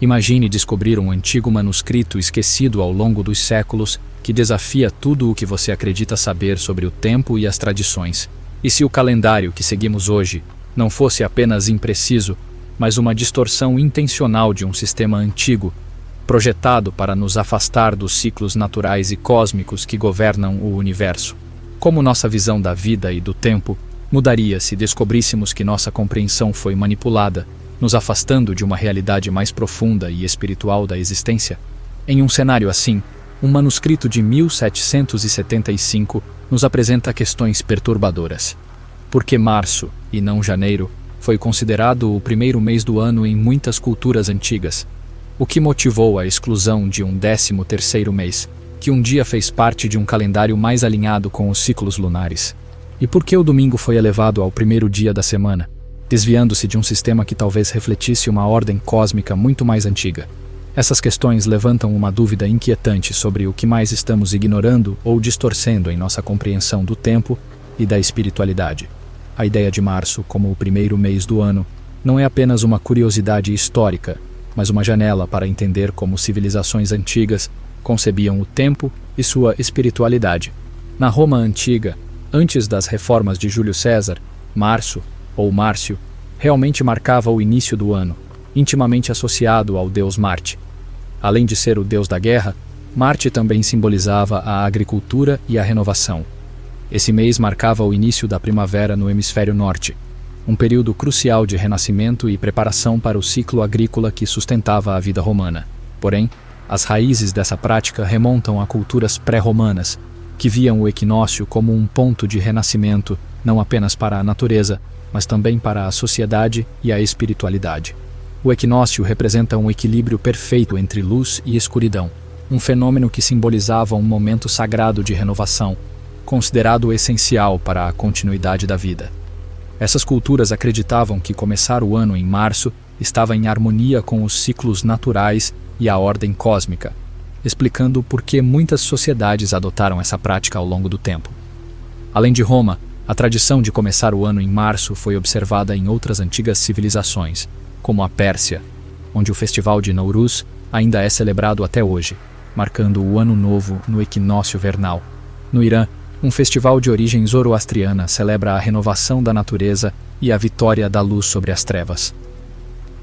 Imagine descobrir um antigo manuscrito esquecido ao longo dos séculos que desafia tudo o que você acredita saber sobre o tempo e as tradições. E se o calendário que seguimos hoje não fosse apenas impreciso, mas uma distorção intencional de um sistema antigo, projetado para nos afastar dos ciclos naturais e cósmicos que governam o universo? Como nossa visão da vida e do tempo mudaria se descobríssemos que nossa compreensão foi manipulada, nos afastando de uma realidade mais profunda e espiritual da existência? Em um cenário assim, um manuscrito de 1775 nos apresenta questões perturbadoras. Por que março, e não janeiro, foi considerado o primeiro mês do ano em muitas culturas antigas? O que motivou a exclusão de um 13º mês, que um dia fez parte de um calendário mais alinhado com os ciclos lunares? E por que o domingo foi elevado ao primeiro dia da semana, desviando-se de um sistema que talvez refletisse uma ordem cósmica muito mais antiga? Essas questões levantam uma dúvida inquietante sobre o que mais estamos ignorando ou distorcendo em nossa compreensão do tempo e da espiritualidade. A ideia de março como o primeiro mês do ano não é apenas uma curiosidade histórica, mas uma janela para entender como civilizações antigas concebiam o tempo e sua espiritualidade. Na Roma antiga, antes das reformas de Júlio César, março, ou Márcio, realmente marcava o início do ano, intimamente associado ao deus Marte. Além de ser o deus da guerra, Marte também simbolizava a agricultura e a renovação. Esse mês marcava o início da primavera no hemisfério norte, um período crucial de renascimento e preparação para o ciclo agrícola que sustentava a vida romana. Porém, as raízes dessa prática remontam a culturas pré-romanas, que viam o equinócio como um ponto de renascimento não apenas para a natureza, mas também para a sociedade e a espiritualidade. O equinócio representa um equilíbrio perfeito entre luz e escuridão, um fenômeno que simbolizava um momento sagrado de renovação, considerado essencial para a continuidade da vida. Essas culturas acreditavam que começar o ano em março estava em harmonia com os ciclos naturais e a ordem cósmica, explicando por que muitas sociedades adotaram essa prática ao longo do tempo. Além de Roma, a tradição de começar o ano em março foi observada em outras antigas civilizações, como a Pérsia, onde o festival de Nowruz ainda é celebrado até hoje, marcando o Ano Novo no equinócio vernal. No Irã, um festival de origem zoroastriana celebra a renovação da natureza e a vitória da luz sobre as trevas.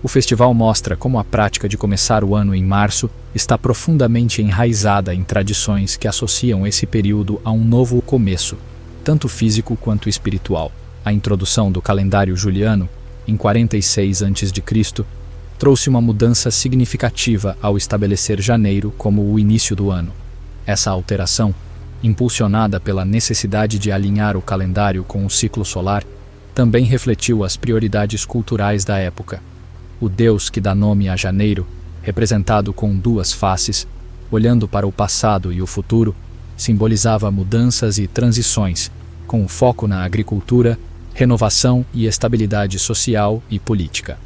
O festival mostra como a prática de começar o ano em março está profundamente enraizada em tradições que associam esse período a um novo começo, tanto físico quanto espiritual. A introdução do calendário juliano, em 46 a.C., trouxe uma mudança significativa ao estabelecer janeiro como o início do ano. Essa alteração, impulsionada pela necessidade de alinhar o calendário com o ciclo solar, também refletiu as prioridades culturais da época. O deus que dá nome a janeiro, representado com duas faces, olhando para o passado e o futuro, simbolizava mudanças e transições, com foco na agricultura, renovação e estabilidade social e política.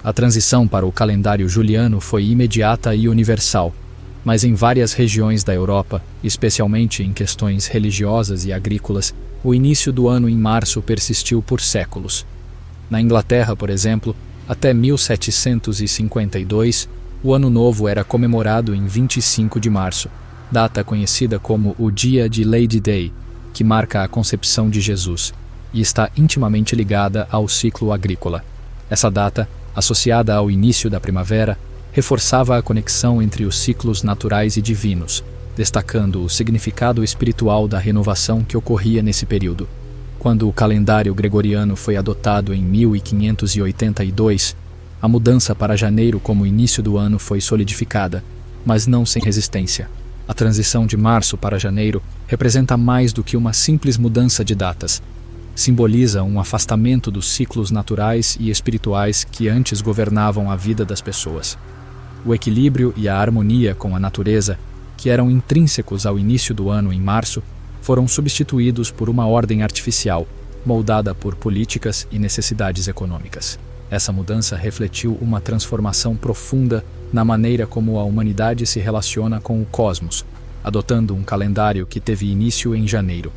A transição para o calendário juliano foi imediata e universal, mas em várias regiões da Europa, especialmente em questões religiosas e agrícolas, o início do ano em março persistiu por séculos. Na Inglaterra, por exemplo, até 1752, o Ano Novo era comemorado em 25 de março, data conhecida como o Dia de Lady Day, que marca a concepção de Jesus, e está intimamente ligada ao ciclo agrícola. Essa data, associada ao início da primavera, reforçava a conexão entre os ciclos naturais e divinos, destacando o significado espiritual da renovação que ocorria nesse período. Quando o calendário gregoriano foi adotado em 1582, a mudança para janeiro como início do ano foi solidificada, mas não sem resistência. A transição de março para janeiro representa mais do que uma simples mudança de datas. Simboliza um afastamento dos ciclos naturais e espirituais que antes governavam a vida das pessoas. O equilíbrio e a harmonia com a natureza, que eram intrínsecos ao início do ano em março, foram substituídos por uma ordem artificial, moldada por políticas e necessidades econômicas. Essa mudança refletiu uma transformação profunda na maneira como a humanidade se relaciona com o cosmos, adotando um calendário que teve início em janeiro.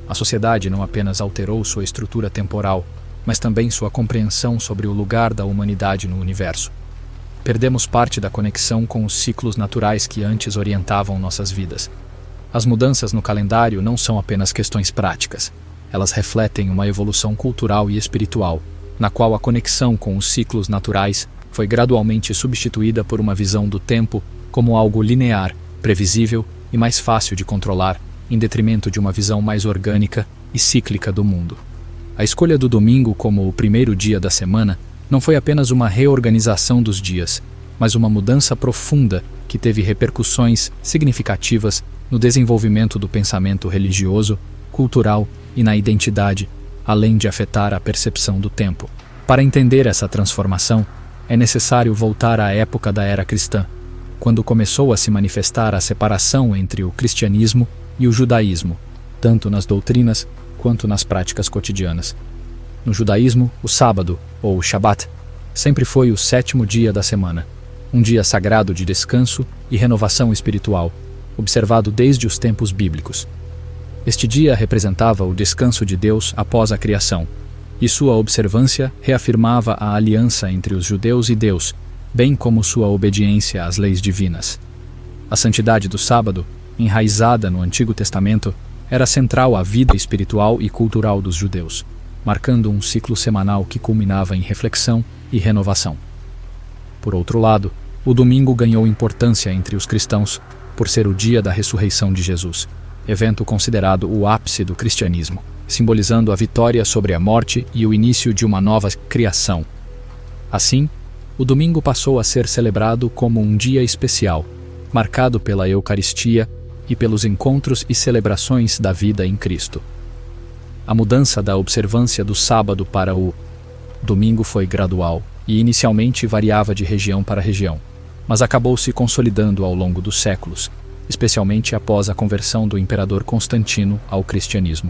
A sociedade não apenas alterou sua estrutura temporal, mas também sua compreensão sobre o lugar da humanidade no universo. perdemos parte da conexão com os ciclos naturais que antes orientavam nossas vidas. As mudanças no calendário não são apenas questões práticas. Elas refletem uma evolução cultural e espiritual, na qual a conexão com os ciclos naturais foi gradualmente substituída por uma visão do tempo como algo linear, previsível e mais fácil de controlar, em detrimento de uma visão mais orgânica e cíclica do mundo. A escolha do domingo como o primeiro dia da semana não foi apenas uma reorganização dos dias, mas uma mudança profunda que teve repercussões significativas no desenvolvimento do pensamento religioso, cultural e na identidade, além de afetar a percepção do tempo. Para entender essa transformação, é necessário voltar à época da era cristã, quando começou a se manifestar a separação entre o cristianismo e o judaísmo, tanto nas doutrinas quanto nas práticas cotidianas. No judaísmo, o sábado, ou Shabat, sempre foi o 7º dia da semana, um dia sagrado de descanso e renovação espiritual, observado desde os tempos bíblicos. Este dia representava o descanso de Deus após a criação, e sua observância reafirmava a aliança entre os judeus e Deus, bem como sua obediência às leis divinas. A santidade do sábado, enraizada no Antigo Testamento, era central à vida espiritual e cultural dos judeus, marcando um ciclo semanal que culminava em reflexão e renovação. Por outro lado, o domingo ganhou importância entre os cristãos por ser o dia da ressurreição de Jesus, evento considerado o ápice do cristianismo, simbolizando a vitória sobre a morte e o início de uma nova criação. Assim, o domingo passou a ser celebrado como um dia especial, marcado pela Eucaristia e pelos encontros e celebrações da vida em Cristo. A mudança da observância do sábado para o domingo foi gradual e inicialmente variava de região para região, mas acabou se consolidando ao longo dos séculos, especialmente após a conversão do imperador Constantino ao cristianismo.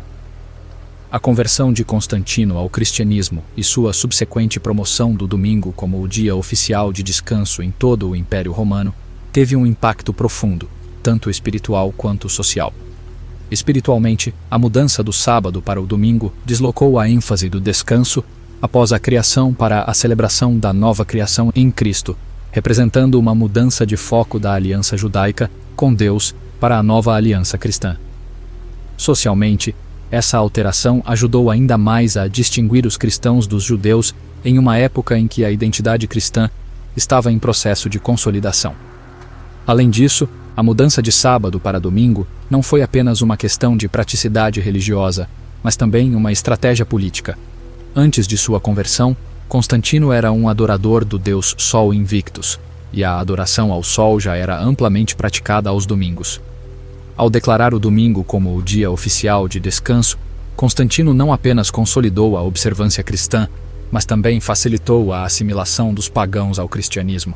A conversão de Constantino ao cristianismo e sua subsequente promoção do domingo como o dia oficial de descanso em todo o Império Romano teve um impacto profundo, tanto espiritual quanto social. Espiritualmente, a mudança do sábado para o domingo deslocou a ênfase do descanso após a criação para a celebração da nova criação em Cristo, representando uma mudança de foco da aliança judaica com Deus para a nova aliança cristã. Socialmente, essa alteração ajudou ainda mais a distinguir os cristãos dos judeus em uma época em que a identidade cristã estava em processo de consolidação. Além disso, a mudança de sábado para domingo não foi apenas uma questão de praticidade religiosa, mas também uma estratégia política. Antes de sua conversão, Constantino era um adorador do deus Sol Invictus, e a adoração ao Sol já era amplamente praticada aos domingos. Ao declarar o domingo como o dia oficial de descanso, Constantino não apenas consolidou a observância cristã, mas também facilitou a assimilação dos pagãos ao cristianismo.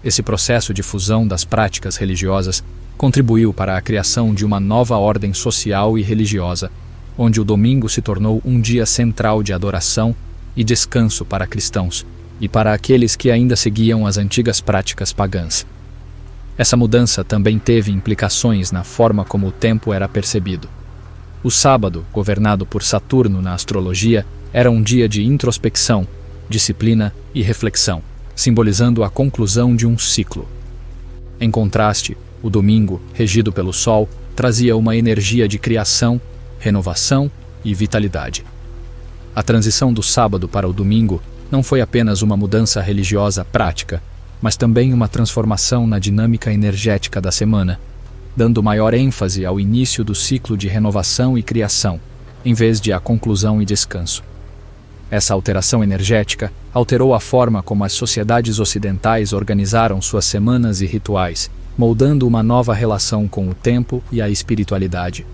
Esse processo de fusão das práticas religiosas contribuiu para a criação de uma nova ordem social e religiosa, onde o domingo se tornou um dia central de adoração e descanso para cristãos e para aqueles que ainda seguiam as antigas práticas pagãs. Essa mudança também teve implicações na forma como o tempo era percebido. O sábado, governado por Saturno na astrologia, era um dia de introspecção, disciplina e reflexão, simbolizando a conclusão de um ciclo. Em contraste, o domingo, regido pelo Sol, trazia uma energia de criação, renovação e vitalidade. A transição do sábado para o domingo não foi apenas uma mudança religiosa prática, mas também uma transformação na dinâmica energética da semana, dando maior ênfase ao início do ciclo de renovação e criação, em vez de à conclusão e descanso. Essa alteração energética alterou a forma como as sociedades ocidentais organizaram suas semanas e rituais, moldando uma nova relação com o tempo e a espiritualidade.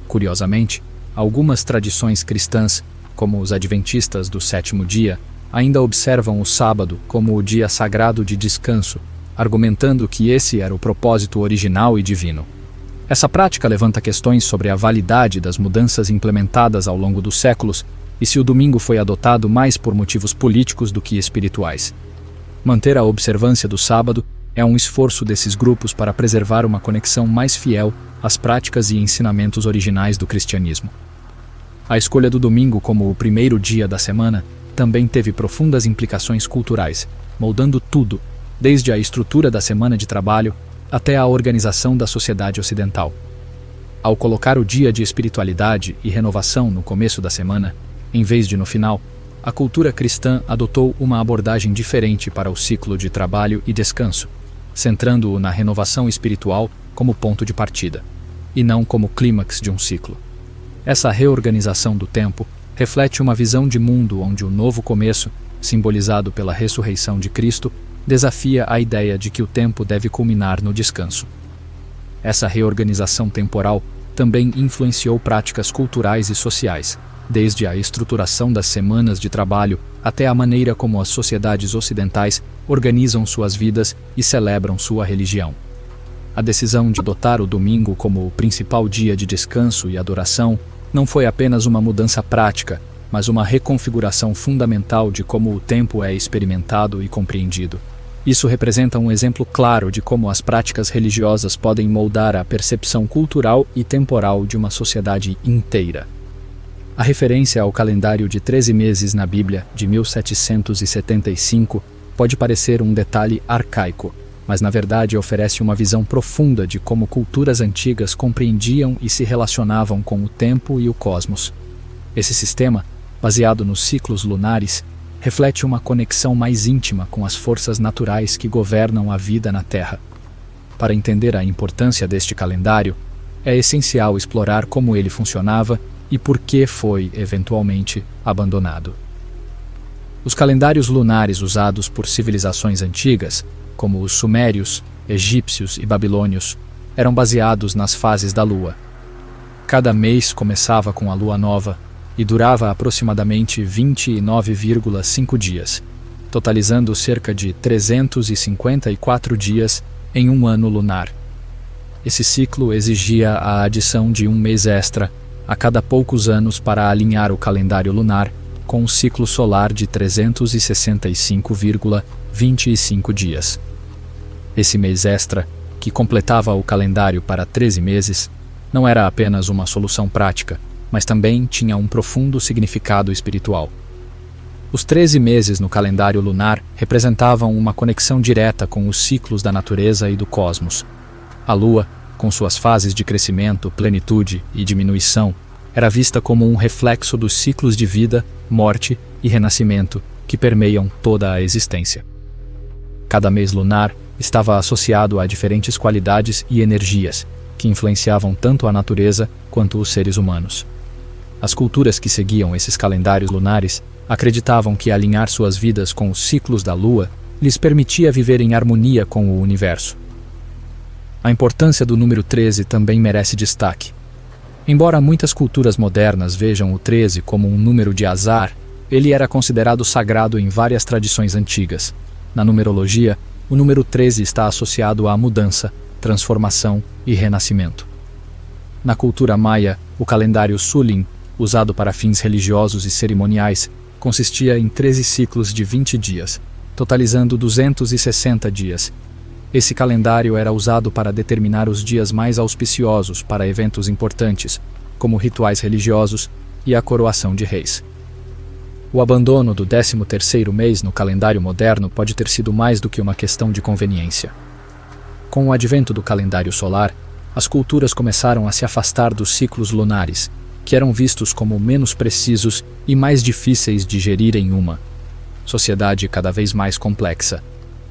Curiosamente, algumas tradições cristãs, como os adventistas do 7º dia, ainda observam o sábado como o dia sagrado de descanso, argumentando que esse era o propósito original e divino. Essa prática levanta questões sobre a validade das mudanças implementadas ao longo dos séculos e se o domingo foi adotado mais por motivos políticos do que espirituais. Manter a observância do sábado é um esforço desses grupos para preservar uma conexão mais fiel às práticas e ensinamentos originais do cristianismo. A escolha do domingo como o primeiro dia da semana também teve profundas implicações culturais, moldando tudo, desde a estrutura da semana de trabalho até a organização da sociedade ocidental. Ao colocar o dia de espiritualidade e renovação no começo da semana, em vez de no final, a cultura cristã adotou uma abordagem diferente para o ciclo de trabalho e descanso, centrando-o na renovação espiritual como ponto de partida, e não como clímax de um ciclo. Essa reorganização do tempo reflete uma visão de mundo onde o novo começo, simbolizado pela ressurreição de Cristo, desafia a ideia de que o tempo deve culminar no descanso. Essa reorganização temporal também influenciou práticas culturais e sociais, desde a estruturação das semanas de trabalho até a maneira como as sociedades ocidentais organizam suas vidas e celebram sua religião. A decisão de adotar o domingo como o principal dia de descanso e adoração não foi apenas uma mudança prática, mas uma reconfiguração fundamental de como o tempo é experimentado e compreendido. Isso representa um exemplo claro de como as práticas religiosas podem moldar a percepção cultural e temporal de uma sociedade inteira. A referência ao calendário de 13 meses na Bíblia, de 1775, pode parecer um detalhe arcaico, mas na verdade oferece uma visão profunda de como culturas antigas compreendiam e se relacionavam com o tempo e o cosmos. Esse sistema, baseado nos ciclos lunares, reflete uma conexão mais íntima com as forças naturais que governam a vida na Terra. Para entender a importância deste calendário, é essencial explorar como ele funcionava e por que foi, eventualmente, abandonado. Os calendários lunares usados por civilizações antigas, como os sumérios, egípcios e babilônios, eram baseados nas fases da Lua. Cada mês começava com a Lua nova e durava aproximadamente 29,5 dias, totalizando cerca de 354 dias em um ano lunar. Esse ciclo exigia a adição de um mês extra a cada poucos anos para alinhar o calendário lunar com o ciclo solar de 365,25 dias. Esse mês extra, que completava o calendário para 13 meses, não era apenas uma solução prática, mas também tinha um profundo significado espiritual. Os 13 meses no calendário lunar representavam uma conexão direta com os ciclos da natureza e do cosmos. A Lua, com suas fases de crescimento, plenitude e diminuição, era vista como um reflexo dos ciclos de vida, morte e renascimento que permeiam toda a existência. Cada mês lunar estava associado a diferentes qualidades e energias que influenciavam tanto a natureza quanto os seres humanos. As culturas que seguiam esses calendários lunares acreditavam que alinhar suas vidas com os ciclos da Lua lhes permitia viver em harmonia com o universo. A importância do número 13 também merece destaque. Embora muitas culturas modernas vejam o 13 como um número de azar, ele era considerado sagrado em várias tradições antigas. Na numerologia, o número 13 está associado à mudança, transformação e renascimento. Na cultura maia, o calendário Sulin, usado para fins religiosos e cerimoniais, consistia em 13 ciclos de 20 dias, totalizando 260 dias. Esse calendário era usado para determinar os dias mais auspiciosos para eventos importantes, como rituais religiosos e a coroação de reis. O abandono do 13º mês no calendário moderno pode ter sido mais do que uma questão de conveniência. Com o advento do calendário solar, as culturas começaram a se afastar dos ciclos lunares, que eram vistos como menos precisos e mais difíceis de gerir em uma sociedade cada vez mais complexa.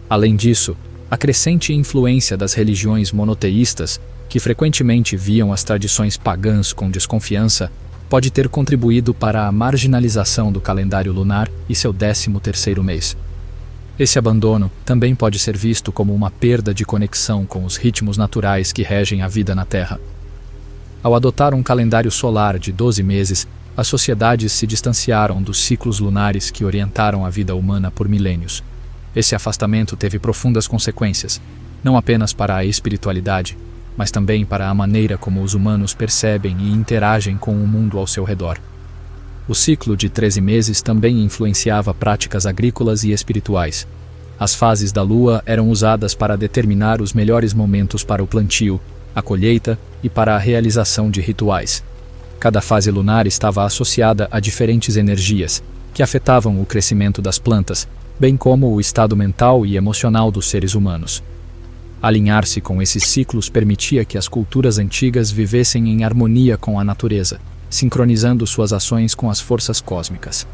Além disso, a crescente influência das religiões monoteístas, que frequentemente viam as tradições pagãs com desconfiança, pode ter contribuído para a marginalização do calendário lunar e seu 13º mês. Esse abandono também pode ser visto como uma perda de conexão com os ritmos naturais que regem a vida na Terra. Ao adotar um calendário solar de 12 meses, as sociedades se distanciaram dos ciclos lunares que orientaram a vida humana por milênios. Esse afastamento teve profundas consequências, não apenas para a espiritualidade, mas também para a maneira como os humanos percebem e interagem com o mundo ao seu redor. O ciclo de 13 meses também influenciava práticas agrícolas e espirituais. As fases da lua eram usadas para determinar os melhores momentos para o plantio, a colheita e para a realização de rituais. Cada fase lunar estava associada a diferentes energias, que afetavam o crescimento das plantas, bem como o estado mental e emocional dos seres humanos. Alinhar-se com esses ciclos permitia que as culturas antigas vivessem em harmonia com a natureza, sincronizando suas ações com as forças cósmicas.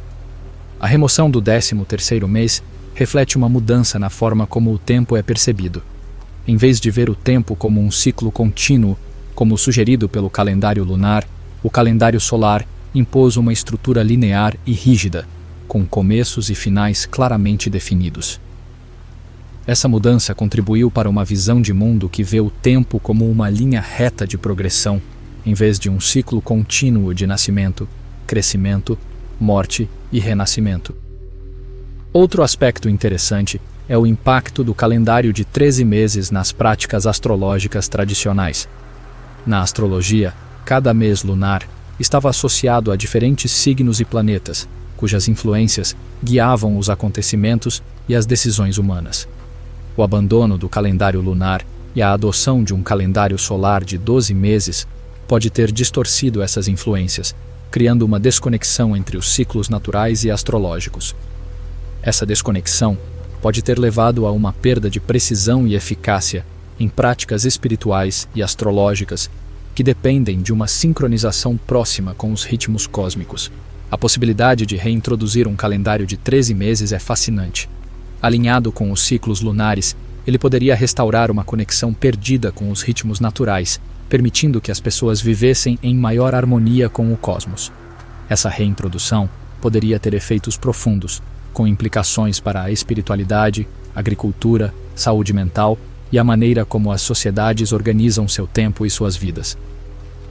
A remoção do 13º mês reflete uma mudança na forma como o tempo é percebido. Em vez de ver o tempo como um ciclo contínuo, como sugerido pelo calendário lunar, o calendário solar impôs uma estrutura linear e rígida, com começos e finais claramente definidos. Essa mudança contribuiu para uma visão de mundo que vê o tempo como uma linha reta de progressão, em vez de um ciclo contínuo de nascimento, crescimento, morte e renascimento. Outro aspecto interessante é o impacto do calendário de 13 meses nas práticas astrológicas tradicionais. Na astrologia, cada mês lunar estava associado a diferentes signos e planetas, cujas influências guiavam os acontecimentos e as decisões humanas. O abandono do calendário lunar e a adoção de um calendário solar de 12 meses pode ter distorcido essas influências, criando uma desconexão entre os ciclos naturais e astrológicos. Essa desconexão pode ter levado a uma perda de precisão e eficácia em práticas espirituais e astrológicas que dependem de uma sincronização próxima com os ritmos cósmicos. A possibilidade de reintroduzir um calendário de 13 meses é fascinante. Alinhado com os ciclos lunares, ele poderia restaurar uma conexão perdida com os ritmos naturais, permitindo que as pessoas vivessem em maior harmonia com o cosmos. Essa reintrodução poderia ter efeitos profundos, com implicações para a espiritualidade, agricultura, saúde mental e a maneira como as sociedades organizam seu tempo e suas vidas.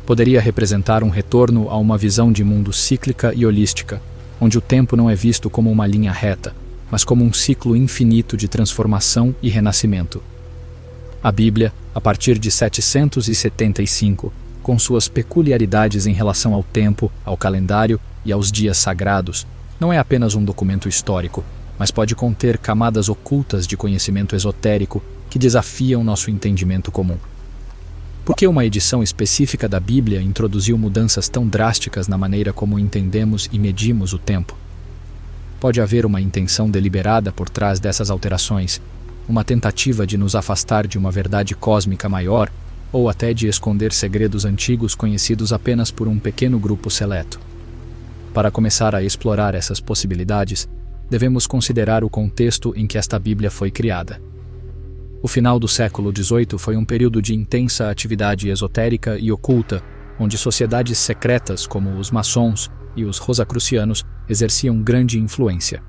Poderia representar um retorno a uma visão de mundo cíclica e holística, onde o tempo não é visto como uma linha reta, mas como um ciclo infinito de transformação e renascimento. A Bíblia, a partir de 775, com suas peculiaridades em relação ao tempo, ao calendário e aos dias sagrados, não é apenas um documento histórico, mas pode conter camadas ocultas de conhecimento esotérico que desafiam nosso entendimento comum. Por que uma edição específica da Bíblia introduziu mudanças tão drásticas na maneira como entendemos e medimos o tempo? Pode haver uma intenção deliberada por trás dessas alterações, uma tentativa de nos afastar de uma verdade cósmica maior ou até de esconder segredos antigos conhecidos apenas por um pequeno grupo seleto. Para começar a explorar essas possibilidades, devemos considerar o contexto em que esta Bíblia foi criada. O final do século XVIII foi um período de intensa atividade esotérica e oculta, onde sociedades secretas como os maçons e os rosacrucianos exerciam grande influência.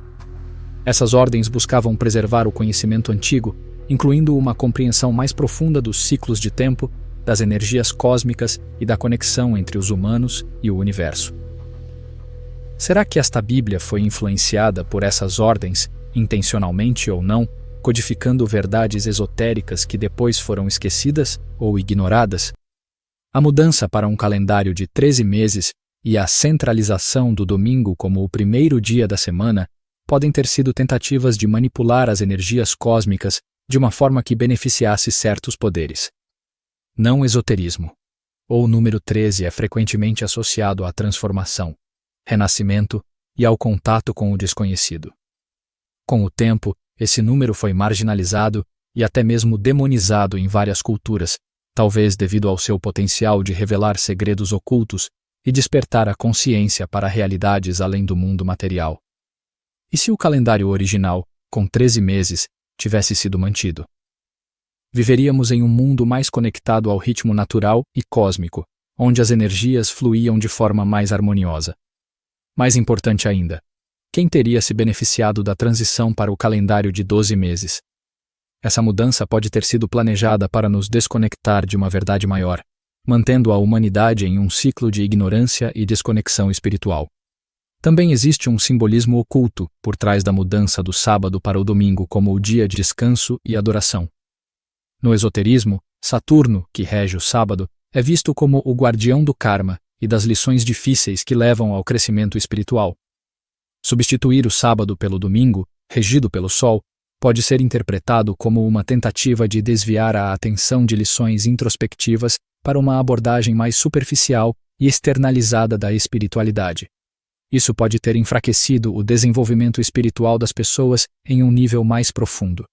Essas ordens buscavam preservar o conhecimento antigo, incluindo uma compreensão mais profunda dos ciclos de tempo, das energias cósmicas e da conexão entre os humanos e o universo. Será que esta Bíblia foi influenciada por essas ordens, intencionalmente ou não, codificando verdades esotéricas que depois foram esquecidas ou ignoradas? A mudança para um calendário de 13 meses e a centralização do domingo como o primeiro dia da semana podem ter sido tentativas de manipular as energias cósmicas de uma forma que beneficiasse certos poderes. Não esoterismo. O número 13 é frequentemente associado à transformação, renascimento e ao contato com o desconhecido. Com o tempo, esse número foi marginalizado e até mesmo demonizado em várias culturas, talvez devido ao seu potencial de revelar segredos ocultos e despertar a consciência para realidades além do mundo material. E se o calendário original, com 13 meses, tivesse sido mantido? Viveríamos em um mundo mais conectado ao ritmo natural e cósmico, onde as energias fluíam de forma mais harmoniosa. Mais importante ainda, quem teria se beneficiado da transição para o calendário de 12 meses? Essa mudança pode ter sido planejada para nos desconectar de uma verdade maior, mantendo a humanidade em um ciclo de ignorância e desconexão espiritual. Também existe um simbolismo oculto por trás da mudança do sábado para o domingo como o dia de descanso e adoração. No esoterismo, Saturno, que rege o sábado, é visto como o guardião do karma e das lições difíceis que levam ao crescimento espiritual. Substituir o sábado pelo domingo, regido pelo Sol, pode ser interpretado como uma tentativa de desviar a atenção de lições introspectivas para uma abordagem mais superficial e externalizada da espiritualidade. Isso pode ter enfraquecido o desenvolvimento espiritual das pessoas em um nível mais profundo.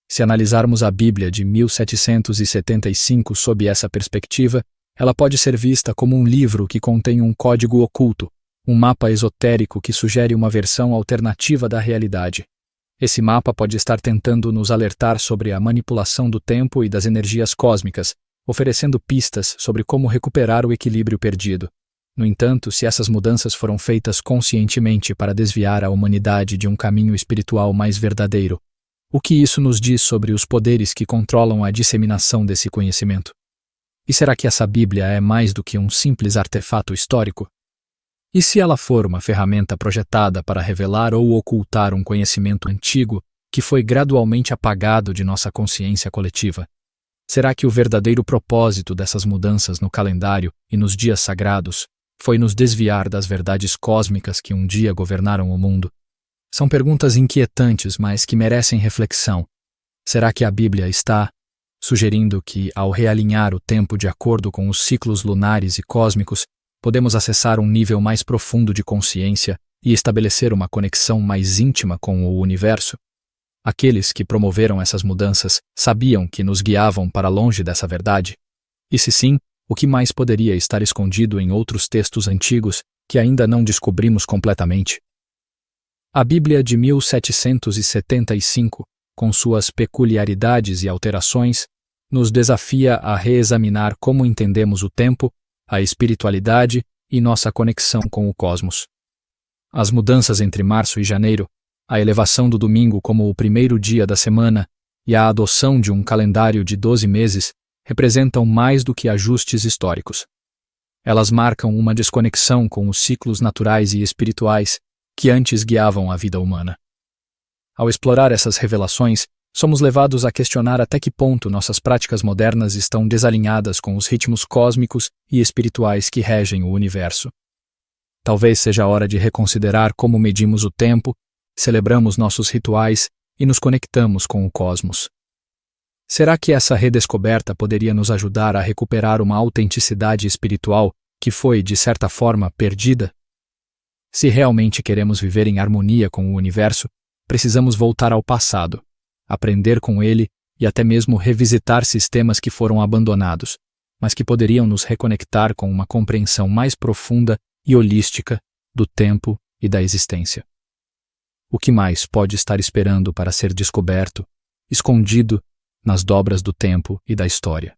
Se analisarmos a Bíblia de 1775 sob essa perspectiva, ela pode ser vista como um livro que contém um código oculto, um mapa esotérico que sugere uma versão alternativa da realidade. Esse mapa pode estar tentando nos alertar sobre a manipulação do tempo e das energias cósmicas, oferecendo pistas sobre como recuperar o equilíbrio perdido. No entanto, se essas mudanças foram feitas conscientemente para desviar a humanidade de um caminho espiritual mais verdadeiro, o que isso nos diz sobre os poderes que controlam a disseminação desse conhecimento? E será que essa Bíblia é mais do que um simples artefato histórico? E se ela for uma ferramenta projetada para revelar ou ocultar um conhecimento antigo que foi gradualmente apagado de nossa consciência coletiva? Será que o verdadeiro propósito dessas mudanças no calendário e nos dias sagrados foi nos desviar das verdades cósmicas que um dia governaram o mundo? São perguntas inquietantes, mas que merecem reflexão. Será que a Bíblia está sugerindo que, ao realinhar o tempo de acordo com os ciclos lunares e cósmicos, podemos acessar um nível mais profundo de consciência e estabelecer uma conexão mais íntima com o universo? Aqueles que promoveram essas mudanças sabiam que nos guiavam para longe dessa verdade? E se sim, o que mais poderia estar escondido em outros textos antigos que ainda não descobrimos completamente? A Bíblia de 1775, com suas peculiaridades e alterações, nos desafia a reexaminar como entendemos o tempo, a espiritualidade e nossa conexão com o cosmos. As mudanças entre março e janeiro, a elevação do domingo como o primeiro dia da semana e a adoção de um calendário de 12 meses representam mais do que ajustes históricos. Elas marcam uma desconexão com os ciclos naturais e espirituais que antes guiavam a vida humana. Ao explorar essas revelações, somos levados a questionar até que ponto nossas práticas modernas estão desalinhadas com os ritmos cósmicos e espirituais que regem o universo. Talvez seja a hora de reconsiderar como medimos o tempo, celebramos nossos rituais e nos conectamos com o cosmos. Será que essa redescoberta poderia nos ajudar a recuperar uma autenticidade espiritual que foi, de certa forma, perdida? Se realmente queremos viver em harmonia com o universo, precisamos voltar ao passado, aprender com ele e até mesmo revisitar sistemas que foram abandonados, mas que poderiam nos reconectar com uma compreensão mais profunda e holística do tempo e da existência. O que mais pode estar esperando para ser descoberto, escondido nas dobras do tempo e da história?